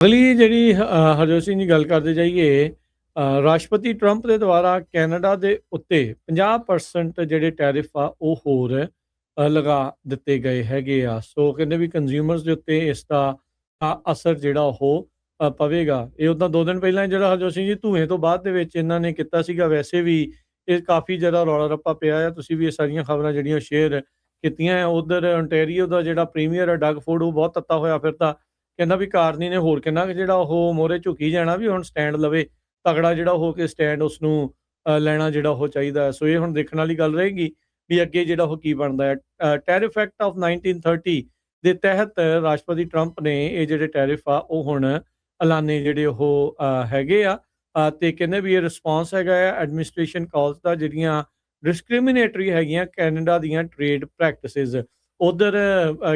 ਅਗਲੀ ਜਿਹੜੀ ਹਰਜੋਤ ਸਿੰਘ ਜੀ ਗੱਲ ਕਰਦੇ ਜਾਈਏ। ਰਾਸ਼ਟਰਪਤੀ ਟਰੰਪ ਦੇ ਦੁਆਰਾ ਕੈਨੇਡਾ ਦੇ ਉੱਤੇ 50% ਜਿਹੜੇ ਟੈਰਿਫ ਆ ਉਹ ਹੋਰ ਲਗਾ ਦਿੱਤੇ ਗਏ ਹੈਗੇ ਆ। ਸੋ ਕਹਿੰਦੇ ਵੀ ਕੰਜ਼ਿਊਮਰਸ ਦੇ ਉੱਤੇ ਇਸ ਦਾ ਅਸਰ ਜਿਹੜਾ ਉਹ ਪਵੇਗਾ। ਇਹ ਉੱਦਾਂ 2 ਦਿਨ ਪਹਿਲਾਂ ਜਿਹੜਾ ਹਰਜੋਤ ਸਿੰਘ ਜੀ ਧੂਏ ਤੋਂ ਬਾਅਦ ਦੇ ਵਿੱਚ ਇਹਨਾਂ ਨੇ ਕੀਤਾ ਸੀਗਾ। ਵੈਸੇ ਵੀ ਇਹ ਕਾਫੀ ਜ਼ਿਆਦਾ ਰੌਲਾ ਰੱਪਾ ਪਿਆ ਆ। ਤੁਸੀਂ ਵੀ ਇਹ ਸਾਰੀਆਂ ਖਬਰਾਂ ਜਿਹੜੀਆਂ ਸ਼ੇਅਰ ਕੀਤੀਆਂ। ਉਧਰ ontario ਦਾ ਜਿਹੜਾ ਪ੍ਰੀਮੀਅਰ ਹੈ ਡਗ ਫੋਰਡ ਉਹ ਬਹੁਤ ਤੱਤਾ ਹੋਇਆ ਫਿਰਦਾ। ਕਹਿੰਦਾ ਵੀ ਕਾਰਨੀ ਨੇ ਹੋਰ ਕਿੰਨਾ ਕੁ ਜਿਹੜਾ ਉਹ ਮੋਹਰੇ ਝੁਕੀ ਜਾਣਾ, ਵੀ ਹੁਣ ਸਟੈਂਡ ਲਵੇ ਤਗੜਾ ਜਿਹੜਾ ਹੋ ਕੇ ਸਟੈਂਡ ਉਸ ਨੂੰ ਲੈਣਾ ਜਿਹੜਾ ਉਹ ਚਾਹੀਦਾ ਹੈ। ਸੋ ਇਹ ਹੁਣ ਦੇਖਣ ਵਾਲੀ ਗੱਲ ਰਹੇਗੀ ਵੀ ਅੱਗੇ ਜਿਹੜਾ ਉਹ ਕੀ ਬਣਦਾ ਹੈ। ਟੈਰਿਫ ਐਕਟ ਆਫ 1930 ਦੇ ਤਹਿਤ ਰਾਸ਼ਟਰਪਤੀ ਟਰੰਪ ਨੇ ਇਹ ਜਿਹੜੇ ਟੈਰਿਫ ਆ ਉਹ ਹੁਣ ਐਲਾਨੇ ਜਿਹੜੇ ਉਹ ਹੈਗੇ ਆ। ਤੇ ਕਹਿੰਦੇ ਵੀ ਇਹ ਰਿਸਪੌਂਸ ਹੈਗਾ ਆ ਐਡਮਿਨਿਸਟ੍ਰੇਸ਼ਨ ਕਾਲਸ ਦਾ, ਜਿਹੜੀਆਂ ਡਿਸਕ੍ਰਿਮੀਨੇਟਰੀ ਹੈਗੀਆਂ ਕੈਨੇਡਾ ਦੀਆਂ ਟ੍ਰੇਡ ਪ੍ਰੈਕਟਿਸਿਸ। ਉਧਰ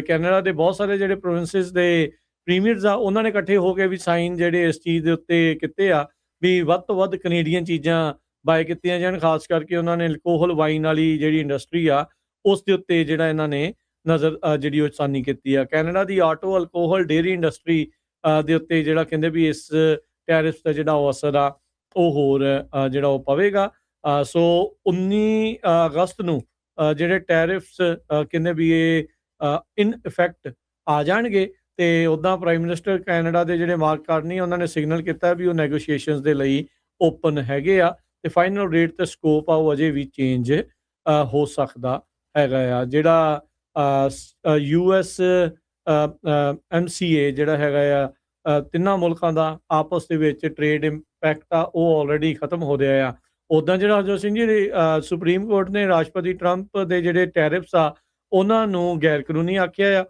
ਕੈਨੇਡਾ ਦੇ ਬਹੁਤ ਸਾਰੇ ਜਿਹੜੇ ਪ੍ਰੋਵਿੰਸਿਸ ਦੇ ਪ੍ਰੀਮੀਅਰਸ ਆ ਉਹਨਾਂ ਨੇ ਇਕੱਠੇ ਹੋ ਕੇ ਵੀ ਸਾਈਨ ਜਿਹੜੇ ਇਸ ਚੀਜ਼ ਦੇ ਉੱਤੇ ਕੀਤੇ ਆ ਵੀ ਵੱਧ ਤੋਂ ਵੱਧ ਕੈਨੇਡੀਅਨ ਚੀਜ਼ਾਂ ਬਾਏ ਕੀਤੀਆਂ ਜਾਣ। ਖਾਸ ਕਰਕੇ ਉਹਨਾਂ ਨੇ ਅਲਕੋਹਲ ਵਾਈਨ ਵਾਲੀ ਜਿਹੜੀ ਇੰਡਸਟਰੀ ਆ ਉਸ ਦੇ ਉੱਤੇ ਜਿਹੜਾ ਇਹਨਾਂ ਨੇ ਨਜ਼ਰ ਜਿਹੜੀ ਉਹ ਸਾਨੀ ਕੀਤੀ ਆ। ਕੈਨੇਡਾ ਦੀ ਆਟੋ ਅਲਕੋਹਲ ਡੇਅਰੀ ਇੰਡਸਟਰੀ ਦੇ ਉੱਤੇ ਜਿਹੜਾ ਕਹਿੰਦੇ ਵੀ ਇਸ ਟੈਰਿਫ ਦਾ ਜਿਹੜਾ ਉਹ ਅਸਰ ਆ ਉਹ ਹੋਰ ਜਿਹੜਾ ਉਹ ਪਵੇਗਾ। ਸੋ 19 ਅਗਸਤ ਨੂੰ ਜਿਹੜੇ ਟੈਰਿਫਸ ਕਹਿੰਦੇ ਵੀ ਇਹ ਇਨ ਇਫੈਕਟ ਆ ਜਾਣਗੇ। ਤੇ ਉੱਦਾਂ ਪ੍ਰਾਈਮ ਮਿਨਿਸਟਰ ਕੈਨੇਡਾ ਦੇ ਜਿਹੜੇ ਮਾਰਕ ਕਾਰਨੀ ਉਹਨਾਂ ਨੇ ਸਿਗਨਲ ਕੀਤਾ ਵੀ ਉਹ ਨੈਗੋਸ਼ੀਏਸ਼ਨਸ ਦੇ ਲਈ ਓਪਨ ਹੈਗੇ ਆ। ਤੇ ਫਾਈਨਲ ਰੇਟ ਤੇ ਸਕੋਪ ਆ ਉਹ ਅਜੇ ਵੀ ਚੇਂਜ ਹੋ ਸਕਦਾ ਹੈਗਾ ਆ। ਜਿਹੜਾ US MCA ਜਿਹੜਾ ਹੈਗਾ ਆ ਤਿੰਨਾਂ ਮੁਲਕਾਂ ਦਾ ਆਪਸ ਦੇ ਵਿੱਚ ਟ੍ਰੇਡ ਇੰਪੈਕਟ ਆ ਉਹ ਆਲਰੇਡੀ ਖਤਮ ਹੋ ਰਿਹਾ ਆ। ਉੱਦਾਂ ਜਿਹੜਾ ਹਰਜੋਤ ਸਿੰਘ ਜੀ ਸੁਪਰੀਮ ਕੋਰਟ ਨੇ ਰਾਸ਼ਟਰਪਤੀ ਟਰੰਪ ਦੇ ਜਿਹੜੇ ਟੈਰਿਫਸ ਆ ਉਹਨਾਂ ਨੂੰ ਗੈਰ ਕਾਨੂੰਨੀ ਆਖਿਆ ਆ।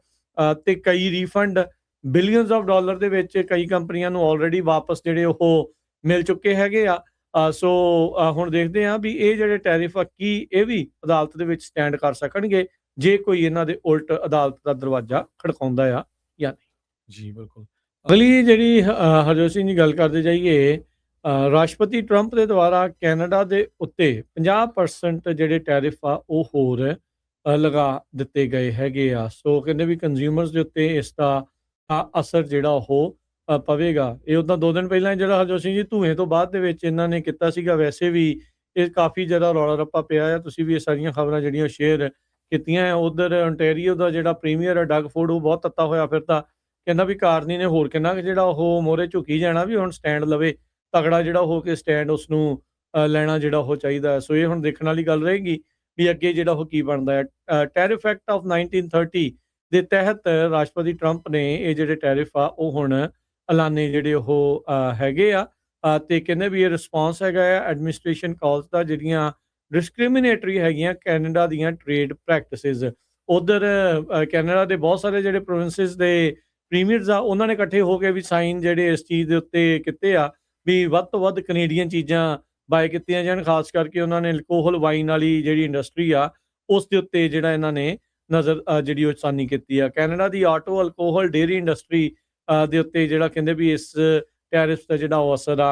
ਤੇ ਕਈ ਰੀਫੰਡ ਬਿਲੀਅਨਸ ਆਫ ਡਾਲਰ ਦੇ ਵਿੱਚ ਕਈ ਕੰਪਨੀਆਂ ਨੂੰ ਆਲਰੇਡੀ ਵਾਪਸ ਜਿਹੜੇ ਉਹ ਮਿਲ ਚੁੱਕੇ ਹੈਗੇ ਆ। ਸੋ ਹੁਣ ਦੇਖਦੇ ਆ ਵੀ ਇਹ ਜਿਹੜੇ ਟੈਰਿਫ ਆ ਕੀ ਇਹ ਵੀ ਅਦਾਲਤ ਦੇ ਵਿੱਚ ਸਟੈਂਡ ਕਰ ਸਕਣਗੇ ਜੇ ਕੋਈ ਇਹਨਾਂ ਦੇ ਉਲਟ ਅਦਾਲਤ ਦਾ ਦਰਵਾਜ਼ਾ ਖੜਕਾਉਂਦਾ ਆ ਜਾਂ ਨਹੀਂ। ਜੀ, ਬਿਲਕੁਲ। ਅਗਲੀ ਜਿਹੜੀ ਹਰਜੋਤ ਸਿੰਘ ਜੀ ਗੱਲ ਕਰਦੇ ਜਾਈਏ। ਰਾਸ਼ਟਰਪਤੀ ਟਰੰਪ ਦੇ ਦੁਆਰਾ ਕੈਨੇਡਾ ਦੇ ਉੱਤੇ 50% ਜਿਹੜੇ ਟੈਰਿਫ ਆ ਉਹ ਹੋਰ ਲਗਾ ਦਿੱਤੇ ਗਏ ਹੈਗੇ ਆ। ਸੋ ਕਹਿੰਦੇ ਵੀ ਕੰਜ਼ਿਊਮਰਸ ਦੇ ਉੱਤੇ ਇਸ ਦਾ ਅਸਰ ਜਿਹੜਾ ਉਹ ਪਵੇਗਾ। ਇਹ ਉੱਦਾਂ 2 ਦਿਨ ਪਹਿਲਾਂ ਜਿਹੜਾ ਹਰਜੋਤ ਸਿੰਘ ਜੀ ਧੂਏ ਤੋਂ ਬਾਅਦ ਦੇ ਵਿੱਚ ਇਹਨਾਂ ਨੇ ਕੀਤਾ ਸੀਗਾ। ਵੈਸੇ ਵੀ ਇਹ ਕਾਫੀ ਜ਼ਿਆਦਾ ਰੌਲਾ ਰੱਪਾ ਪਿਆ ਆ। ਤੁਸੀਂ ਵੀ ਇਹ ਸਾਰੀਆਂ ਖਬਰਾਂ ਜਿਹੜੀਆਂ ਸ਼ੇਅਰ ਕੀਤੀਆਂ। ਉਧਰ ontario ਦਾ ਜਿਹੜਾ ਪ੍ਰੀਮੀਅਰ ਹੈ ਡਗ ਫੋਰਡ ਉਹ ਬਹੁਤ ਤੱਤਾ ਹੋਇਆ ਫਿਰਦਾ। ਕਹਿੰਦਾ ਵੀ ਕਾਰਨੀ ਨੇ ਹੋਰ ਕਿੰਨਾ ਕੁ ਜਿਹੜਾ ਉਹ ਮੋਹਰੇ ਝੁਕੀ ਜਾਣਾ, ਵੀ ਹੁਣ ਸਟੈਂਡ ਲਵੇ ਤਗੜਾ ਜਿਹੜਾ ਹੋ ਕੇ ਸਟੈਂਡ ਉਸ ਨੂੰ ਲੈਣਾ ਜਿਹੜਾ ਉਹ ਚਾਹੀਦਾ ਹੈ। ਸੋ ਇਹ ਹੁਣ ਦੇਖਣ ਵਾਲੀ ਗੱਲ ਰਹੇਗੀ ਵੀ ਅੱਗੇ ਜਿਹੜਾ ਉਹ ਕੀ ਬਣਦਾ ਹੈ। ਟੈਰਿਫ ਐਕਟ ਆਫ 1930 ਦੇ ਤਹਿਤ ਰਾਸ਼ਟਰਪਤੀ ਟਰੰਪ ਨੇ ਇਹ ਜਿਹੜੇ ਟੈਰਿਫ ਆ ਉਹ ਹੁਣ ਐਲਾਨੇ ਜਿਹੜੇ ਉਹ ਹੈਗੇ ਆ। ਤੇ ਕਹਿੰਦੇ ਵੀ ਇਹ ਰਿਸਪੌਂਸ ਹੈਗਾ ਆ ਐਡਮਿਨਿਸਟ੍ਰੇਸ਼ਨ ਕਾਲਸ ਦਾ, ਜਿਹੜੀਆਂ ਡਿਸਕ੍ਰਿਮੀਨੇਟਰੀ ਹੈਗੀਆਂ ਕੈਨੇਡਾ ਦੀਆਂ ਟ੍ਰੇਡ ਪ੍ਰੈਕਟਿਸਿਸ। ਉਧਰ ਕੈਨੇਡਾ ਦੇ ਬਹੁਤ ਸਾਰੇ ਜਿਹੜੇ ਪ੍ਰੋਵਿੰਸਿਸ ਦੇ ਪ੍ਰੀਮੀਅਰਸ ਆ ਉਹਨਾਂ ਨੇ ਇਕੱਠੇ ਹੋ ਕੇ ਵੀ ਸਾਈਨ ਜਿਹੜੇ ਇਸ ਚੀਜ਼ ਦੇ ਉੱਤੇ ਕੀਤੇ ਆ ਵੀ ਵੱਧ ਤੋਂ ਵੱਧ ਕੈਨੇਡੀਅਨ ਚੀਜ਼ਾਂ ਬਾਏ ਕੀਤੀਆਂ ਜਾਣ। ਖਾਸ ਕਰਕੇ ਉਹਨਾਂ ਨੇ ਅਲਕੋਹਲ ਵਾਈਨ ਵਾਲੀ ਜਿਹੜੀ ਇੰਡਸਟਰੀ ਆ ਉਸ ਦੇ ਉੱਤੇ ਜਿਹੜਾ ਇਹਨਾਂ ਨੇ ਨਜ਼ਰ ਜਿਹੜੀ ਉਹ ਸਾਨੀ ਕੀਤੀ ਆ। ਕੈਨੇਡਾ ਦੀ ਆਟੋ ਅਲਕੋਹਲ ਡੇਅਰੀ ਇੰਡਸਟਰੀ ਦੇ ਉੱਤੇ ਜਿਹੜਾ ਕਹਿੰਦੇ ਵੀ ਇਸ ਟੈਰਿਫ ਦਾ ਜਿਹੜਾ ਉਹ ਅਸਰ ਆ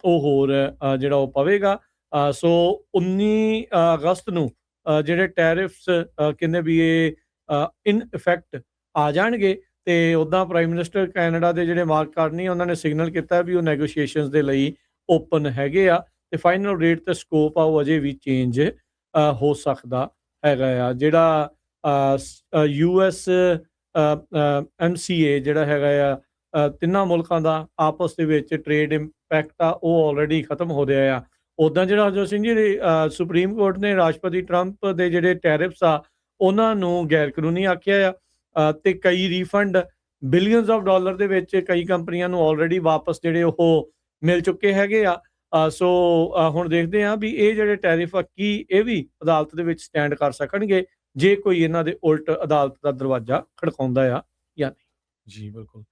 ਉਹ ਹੋਰ ਜਿਹੜਾ ਉਹ ਪਵੇਗਾ। ਸੋ 19 ਅਗਸਤ ਨੂੰ ਜਿਹੜੇ ਟੈਰਿਫਸ ਕਹਿੰਦੇ ਵੀ ਇਹ ਇਨ ਇਫੈਕਟ ਆ ਜਾਣਗੇ। ਤੇ ਉੱਦਾਂ ਪ੍ਰਾਈਮ ਮਿਨਿਸਟਰ ਕੈਨੇਡਾ ਦੇ ਜਿਹੜੇ ਮਾਰਕ ਕਾਰਨੀ ਉਹਨਾਂ ਨੇ ਸਿਗਨਲ ਕੀਤਾ ਵੀ ਉਹ ਨੈਗੋਸ਼ੀਏਸ਼ਨਸ ਦੇ ਲਈ ਓਪਨ ਹੈਗੇ ਆ। ਤੇ ਫਾਈਨਲ ਰੇਟ ਤੇ ਸਕੋਪ ਆ ਉਹ ਅਜੇ ਵੀ ਚੇਂਜ ਹੋ ਸਕਦਾ ਹੈਗਾ ਆ। ਜਿਹੜਾ US MCA ਜਿਹੜਾ ਹੈਗਾ ਆ ਤਿੰਨਾਂ ਮੁਲਕਾਂ ਦਾ ਆਪਸ ਦੇ ਵਿੱਚ ਟ੍ਰੇਡ ਇੰਪੈਕਟ ਆ ਉਹ ਆਲਰੇਡੀ ਖਤਮ ਹੋ ਰਿਹਾ ਆ। ਉੱਦਾਂ ਜਿਹੜਾ ਹਰਜੋਤ ਸਿੰਘ ਜੀ ਸੁਪਰੀਮ ਕੋਰਟ ਨੇ ਰਾਸ਼ਟਰਪਤੀ ਟਰੰਪ ਦੇ ਜਿਹੜੇ ਟੈਰਿਫਸ ਆ ਉਹਨਾਂ ਨੂੰ ਗੈਰ ਕਾਨੂੰਨੀ ਆਖਿਆ ਆ। ਤੇ ਕਈ ਰੀਫੰਡ ਬਿਲੀਅਨਸ ਆਫ ਡਾਲਰ ਦੇ ਵਿੱਚ ਕਈ ਕੰਪਨੀਆਂ ਨੂੰ ਆਲਰੇਡੀ ਵਾਪਸ ਜਿਹੜੇ ਉਹ ਮਿਲ ਚੁੱਕੇ ਹੈਗੇ ਆ। ਸੋ ਹੁਣ ਦੇਖਦੇ ਆ ਵੀ ਇਹ ਜਿਹੜੇ ਟੈਰਿਫ ਆ ਕੀ ਇਹ ਵੀ ਅਦਾਲਤ ਦੇ ਵਿੱਚ ਸਟੈਂਡ ਕਰ ਸਕਣਗੇ ਜੇ ਕੋਈ ਇਹਨਾਂ ਦੇ ਉਲਟ ਅਦਾਲਤ ਦਾ ਦਰਵਾਜ਼ਾ ਖੜਕਾਉਂਦਾ ਆ ਜਾਂ ਨਹੀਂ। ਜੀ, ਬਿਲਕੁਲ।